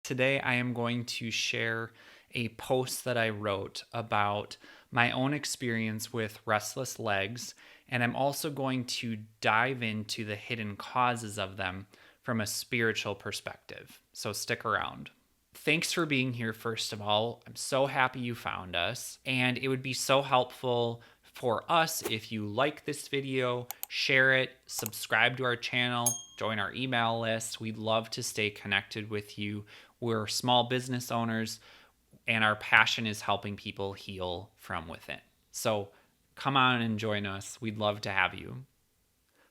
Today I am going to share a post that I wrote about my own experience with restless legs, and I'm also going to dive into the hidden causes of them from a spiritual perspective. So stick around. Thanks for being here, first of all. I'm so happy you found us, and it would be so helpful for us if you like this video, share it, subscribe to our channel, join our email list. We'd love to stay connected with you. We're small business owners, and our passion is helping people heal from within. So come on and join us. We'd love to have you.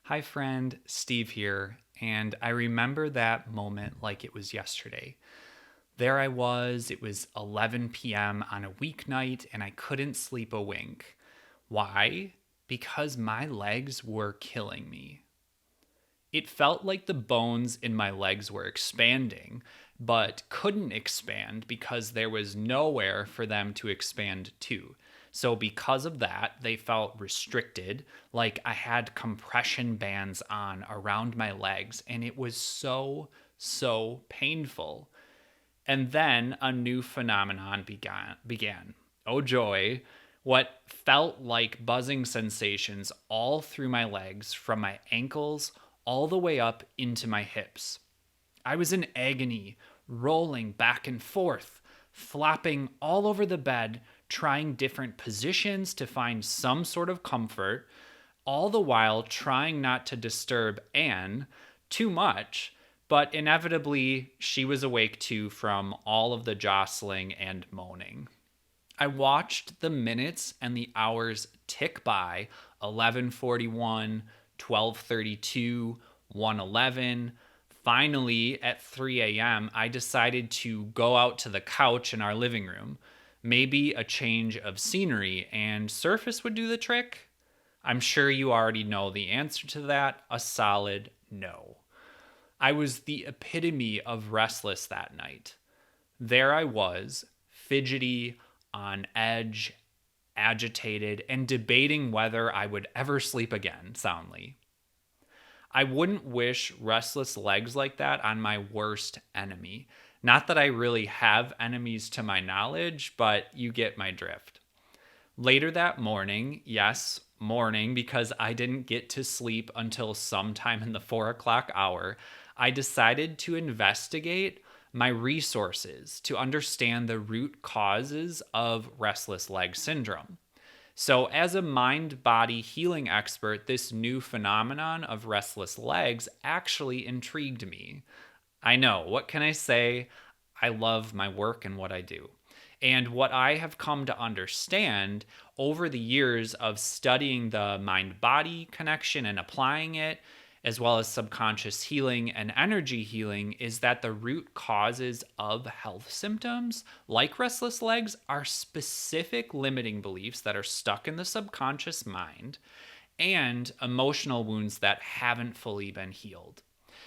Hi, friend. Steve here, and I remember that moment like it was yesterday. There I was, it was 11 p.m. on a weeknight, and I couldn't sleep a wink. Why? Because my legs were killing me. It felt like the bones in my legs were expanding, but couldn't expand because there was nowhere for them to expand to. So because of that, they felt restricted, like I had compression bands on around my legs, and it was so painful. And then a new phenomenon began. Oh joy, what felt like buzzing sensations all through my legs, from my ankles all the way up into my hips. I was in agony, rolling back and forth, flopping all over the bed, trying different positions to find some sort of comfort, all the while trying not to disturb Anne too much. But inevitably, she was awake too from all of the jostling and moaning. I watched the minutes and the hours tick by: 11:41, 12:32, 1:11. Finally, at 3 a.m., I decided to go out to the couch in our living room. Maybe a change of scenery and surface would do the trick? I'm sure you already know the answer to that: a solid no. I was the epitome of restless that night. There I was, fidgety, on edge, agitated, and debating whether I would ever sleep again soundly. I wouldn't wish restless legs like that on my worst enemy. Not that I really have enemies to my knowledge, but you get my drift. Later that morning, yes, morning, because I didn't get to sleep until sometime in the 4 o'clock hour, I decided to investigate my resources to understand the root causes of restless leg syndrome. So, as a mind body healing expert, this new phenomenon of restless legs actually intrigued me. I know, what can I say? I love my work and what I do. And what I have come to understand over the years of studying the mind body connection and applying it, as well as subconscious healing and energy healing, is that the root causes of health symptoms like restless legs are specific limiting beliefs that are stuck in the subconscious mind and emotional wounds that haven't fully been healed.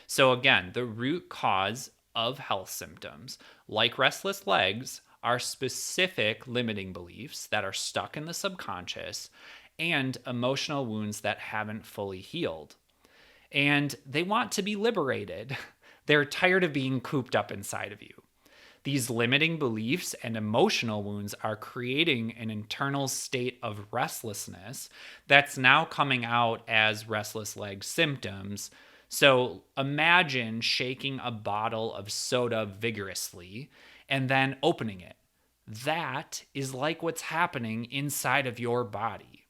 So, again, the root cause of health symptoms like restless legs are specific limiting beliefs that are stuck in the subconscious and emotional wounds that haven't fully healed. And they want to be liberated. They're tired of being cooped up inside of you. These limiting beliefs and emotional wounds are creating an internal state of restlessness that's now coming out as restless leg symptoms. So imagine shaking a bottle of soda vigorously and then opening it. That is like what's happening inside of your body.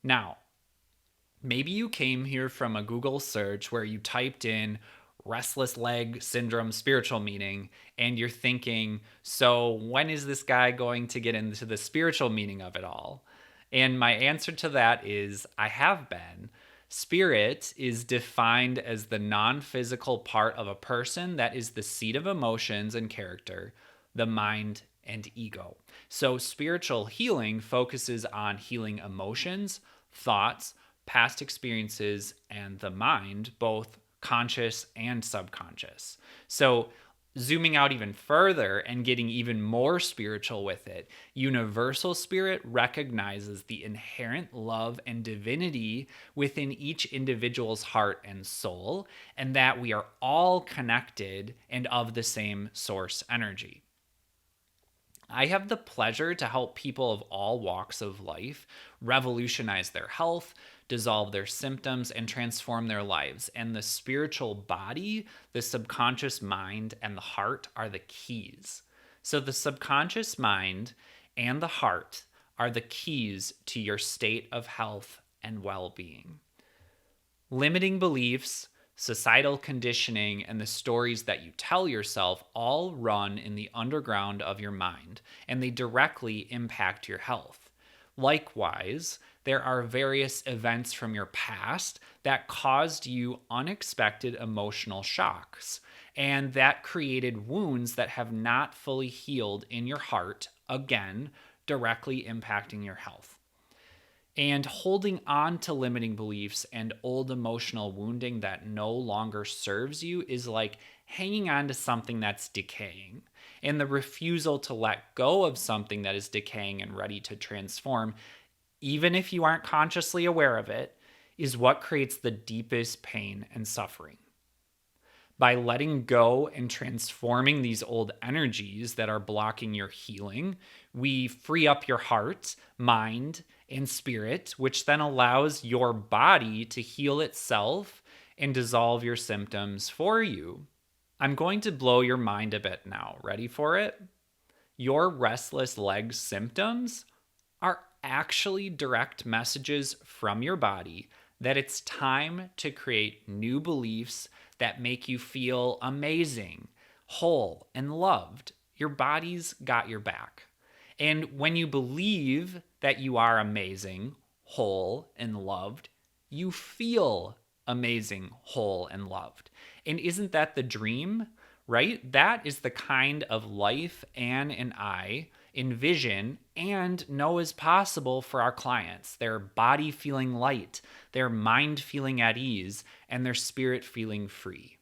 Now, maybe you came here from a Google search where you typed in restless leg syndrome spiritual meaning, and you're thinking, so when is this guy going to get into the spiritual meaning of it all? And my answer to that is I have been. Spirit is defined as the non-physical part of a person that is the seat of emotions and character, the mind and ego. So spiritual healing focuses on healing emotions, thoughts, past experiences, and the mind, both conscious and subconscious. So Zooming out even further and getting even more spiritual with it, universal spirit recognizes the inherent love and divinity within each individual's heart and soul, and that we are all connected and of the same source energy. I have the pleasure to help people of all walks of life revolutionize their health, dissolve their symptoms, and transform their lives. And the spiritual body, the subconscious mind, and the heart are the keys. So the subconscious mind and the heart are the keys to your state of health and well being. Limiting beliefs, societal conditioning, and the stories that you tell yourself all run in the underground of your mind, and they directly impact your health. Likewise, there are various events from your past that caused you unexpected emotional shocks, and that created wounds that have not fully healed in your heart, again, directly impacting your health. And holding on to limiting beliefs and old emotional wounding that no longer serves you is like hanging on to something that's decaying. And the refusal to let go of something that is decaying and ready to transform, even if you aren't consciously aware of it, is what creates the deepest pain and suffering. By letting go and transforming these old energies that are blocking your healing, we free up your heart, mind, and spirit, which then allows your body to heal itself and dissolve your symptoms for you. I'm going to blow your mind a bit now. Ready for it? Your restless leg symptoms are actually direct messages from your body that it's time to create new beliefs that make you feel amazing, whole, and loved. Your body's got your back. And when you believe that you are amazing, whole, and loved, you feel amazing, whole, and loved. And isn't that the dream, right? That is the kind of life Anne and I envision and know is possible for our clients. Their body feeling light, their mind feeling at ease, and their spirit feeling free.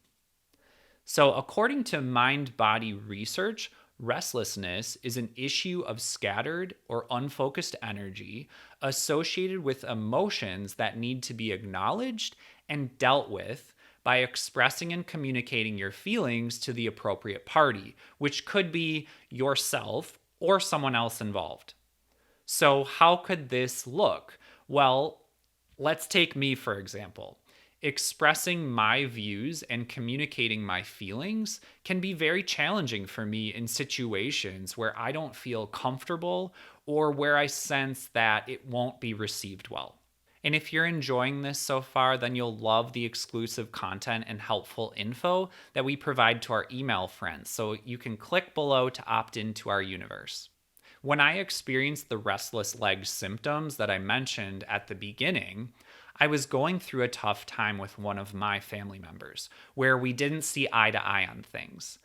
So, according to mind-body research, restlessness is an issue of scattered or unfocused energy associated with emotions that need to be acknowledged and dealt with by expressing and communicating your feelings to the appropriate party, which could be yourself or someone else involved. So, how could this look? Well, let's take me, for example. Expressing my views and communicating my feelings can be very challenging for me in situations where I don't feel comfortable or where I sense that it won't be received well. And if you're enjoying this so far, then you'll love the exclusive content and helpful info that we provide to our email friends. So you can click below to opt into our universe. When I experienced the restless leg symptoms that I mentioned at the beginning, I was going through a tough time with one of my family members where we didn't see eye to eye on things.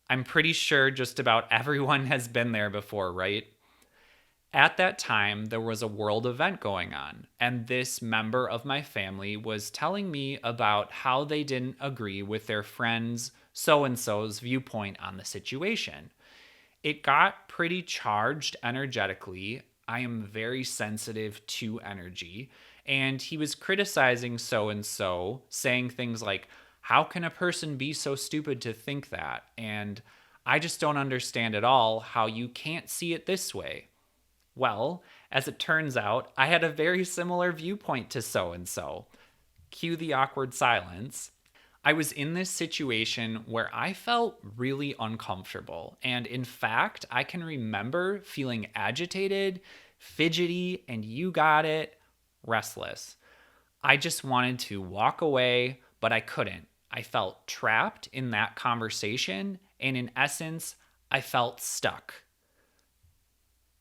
I'm pretty sure just about everyone has been there before, right? At that time, there was a world event going on, and this member of my family was telling me about how they didn't agree with their friend's so-and-so's viewpoint on the situation. It got pretty charged energetically. I am very sensitive to energy. And he was criticizing so-and-so, saying things like, how can a person be so stupid to think that? And I just don't understand at all how you can't see it this way. Well, as it turns out, I had a very similar viewpoint to so-and-so. Cue the awkward silence. I was in this situation where I felt really uncomfortable. And in fact, I can remember feeling agitated, fidgety, and you got it, restless. I just wanted to walk away, but I couldn't. I felt trapped in that conversation, and in essence, I felt stuck.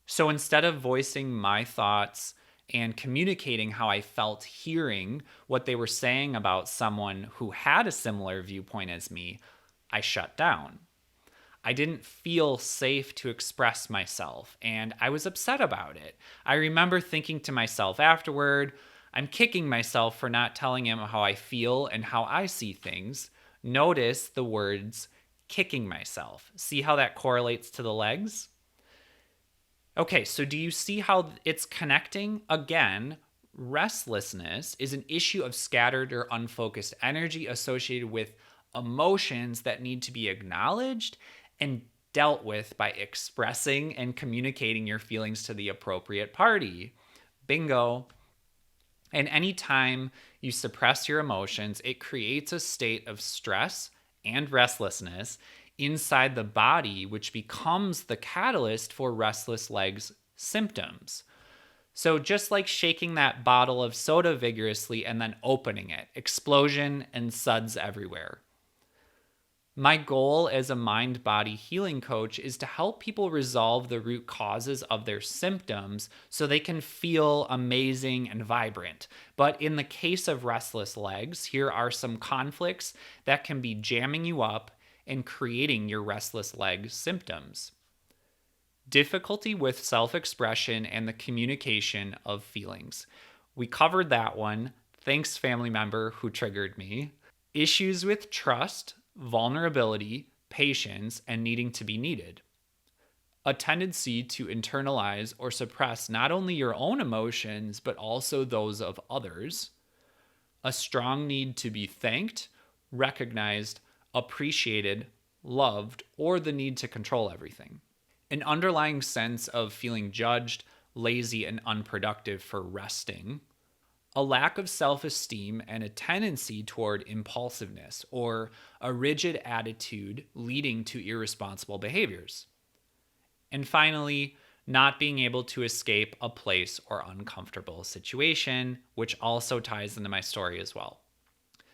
So instead of voicing my thoughts and communicating how I felt hearing what they were saying about someone who had a similar viewpoint as me, I shut down. I didn't feel safe to express myself, and I was upset about it. I remember thinking to myself afterward, I'm kicking myself for not telling him how I feel and how I see things. Notice the words kicking myself. See how that correlates to the legs? Okay, so do you see how it's connecting? Again, restlessness is an issue of scattered or unfocused energy associated with emotions that need to be acknowledged and dealt with by expressing and communicating your feelings to the appropriate party. Bingo. And anytime you suppress your emotions, it creates a state of stress and restlessness inside the body, which becomes the catalyst for restless legs symptoms. So, just like shaking that bottle of soda vigorously and then opening it, explosion and suds everywhere. My goal as a mind body healing coach is to help people resolve the root causes of their symptoms so they can feel amazing and vibrant. But in the case of restless legs, here are some conflicts that can be jamming you up and creating your restless leg symptoms. Difficulty with self expression and the communication of feelings. We covered that one. Thanks, family member who triggered me. Issues with trust, vulnerability, patience, and needing to be needed. A tendency to internalize or suppress not only your own emotions, but also those of others. A strong need to be thanked, recognized, appreciated, loved, or the need to control everything. An underlying sense of feeling judged, lazy, and unproductive for resting. A lack of self-esteem and a tendency toward impulsiveness or a rigid attitude leading to irresponsible behaviors. And finally, not being able to escape a place or uncomfortable situation, which also ties into my story as well.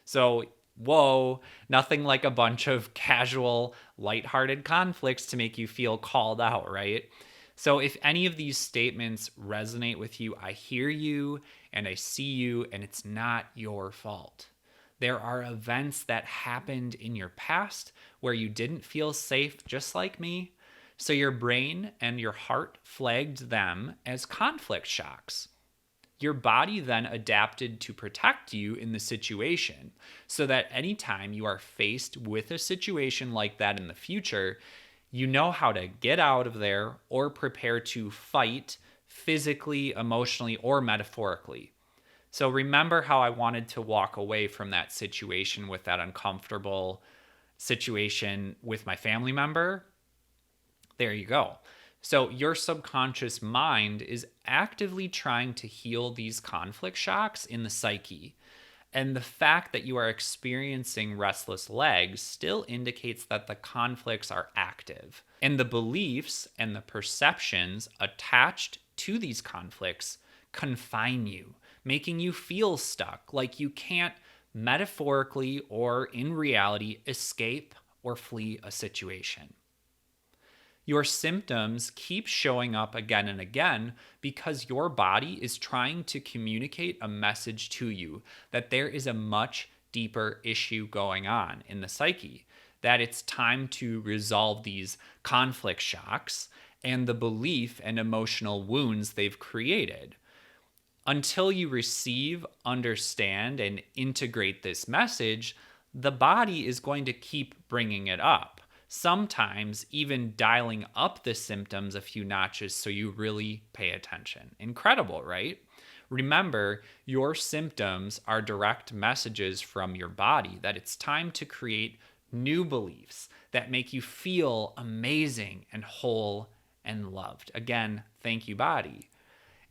So, whoa, nothing like a bunch of casual, lighthearted conflicts to make you feel called out, right? So if any of these statements resonate with you, I hear you and I see you, and it's not your fault. There are events that happened in your past where you didn't feel safe, just like me. So your brain and your heart flagged them as conflict shocks. Your body then adapted to protect you in the situation so that anytime you are faced with a situation like that in the future, you know how to get out of there or prepare to fight physically, emotionally, or metaphorically. So remember how I wanted to walk away from that situation with that uncomfortable situation with my family member? There you go. So your subconscious mind is actively trying to heal these conflict shocks in the psyche. And the fact that you are experiencing restless legs still indicates that the conflicts are active. And the beliefs and the perceptions attached to these conflicts confine you, making you feel stuck, like you can't metaphorically or in reality escape or flee a situation. Your symptoms keep showing up again and again because your body is trying to communicate a message to you that there is a much deeper issue going on in the psyche, that it's time to resolve these conflict shocks and the belief and emotional wounds they've created. Until you receive, understand, and integrate this message, the body is going to keep bringing it up. Sometimes even dialing up the symptoms a few notches so you really pay attention. Incredible, right? Remember, your symptoms are direct messages from your body that it's time to create new beliefs that make you feel amazing and whole and loved. Again, thank you, body.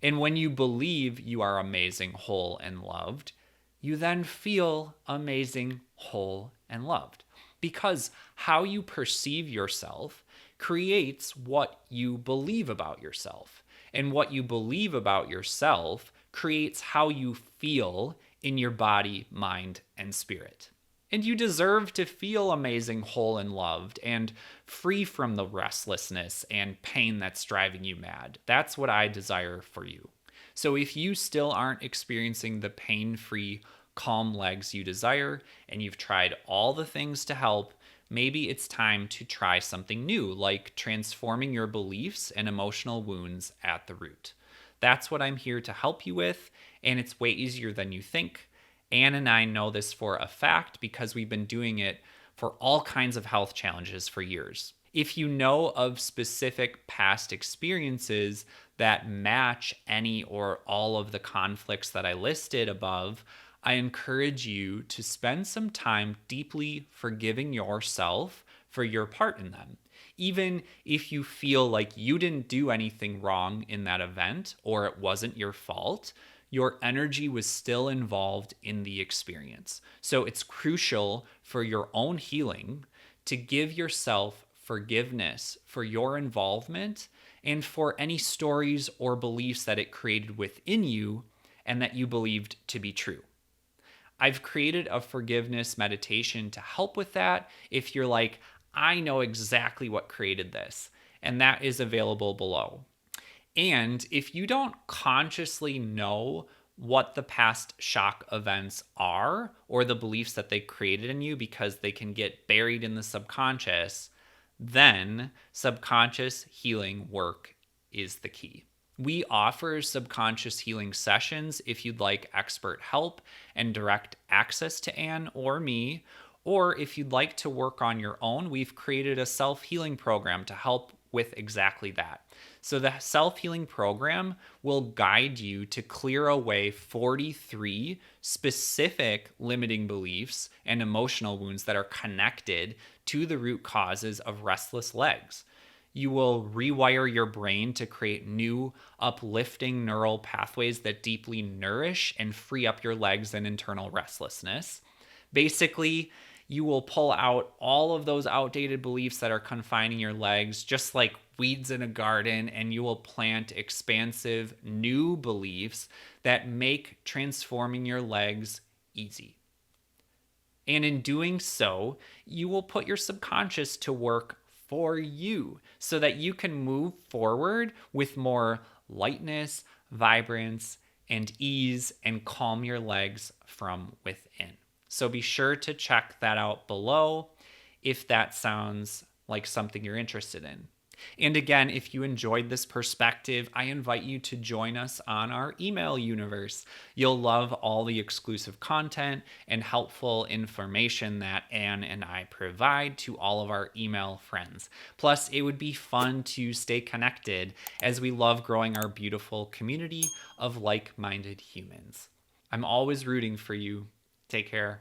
And when you believe you are amazing, whole, and loved, you then feel amazing, whole, and loved. Because how you perceive yourself creates what you believe about yourself. And what you believe about yourself creates how you feel in your body, mind, and spirit. And you deserve to feel amazing, whole, and loved, and free from the restlessness and pain that's driving you mad. That's what I desire for you. So if you still aren't experiencing the pain-free, calm legs you desire, and you've tried all the things to help, maybe it's time to try something new, like transforming your beliefs and emotional wounds at the root. That's what I'm here to help you with, and it's way easier than you think. Anne and I know this for a fact because we've been doing it for all kinds of health challenges for years. If you know of specific past experiences that match any or all of the conflicts that I listed above, I encourage you to spend some time deeply forgiving yourself for your part in them. Even if you feel like you didn't do anything wrong in that event or it wasn't your fault, your energy was still involved in the experience. So it's crucial for your own healing to give yourself forgiveness for your involvement and for any stories or beliefs that it created within you and that you believed to be true. I've created a forgiveness meditation to help with that if you're like, I know exactly what created this, and that is available below. And if you don't consciously know what the past shock events are or the beliefs that they created in you because they can get buried in the subconscious, then subconscious healing work is the key. We offer subconscious healing sessions if you'd like expert help and direct access to Anne or me, or if you'd like to work on your own, we've created a self-healing program to help with exactly that. So the self-healing program will guide you to clear away 43 specific limiting beliefs and emotional wounds that are connected to the root causes of restless legs. You will rewire your brain to create new, uplifting neural pathways that deeply nourish and free up your legs and internal restlessness. Basically, you will pull out all of those outdated beliefs that are confining your legs, just like weeds in a garden, and you will plant expansive new beliefs that make transforming your legs easy. And in doing so, you will put your subconscious to work for you so that you can move forward with more lightness, vibrance, and ease and calm your legs from within. So be sure to check that out below if that sounds like something you're interested in. And again, if you enjoyed this perspective, I invite you to join us on our email universe. You'll love all the exclusive content and helpful information that Anne and I provide to all of our email friends. Plus, it would be fun to stay connected as we love growing our beautiful community of like-minded humans. I'm always rooting for you. Take care.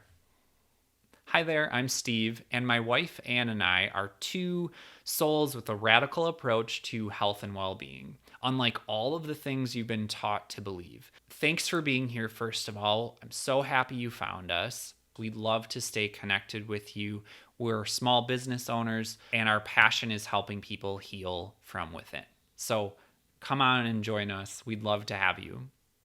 Hi there, I'm Steve, and my wife Anne and I are two souls with a radical approach to health and well-being, unlike all of the things you've been taught to believe. Thanks for being here, first of all. I'm so happy you found us. We'd love to stay connected with you. We're small business owners, and our passion is helping people heal from within. So come on and join us. We'd love to have you.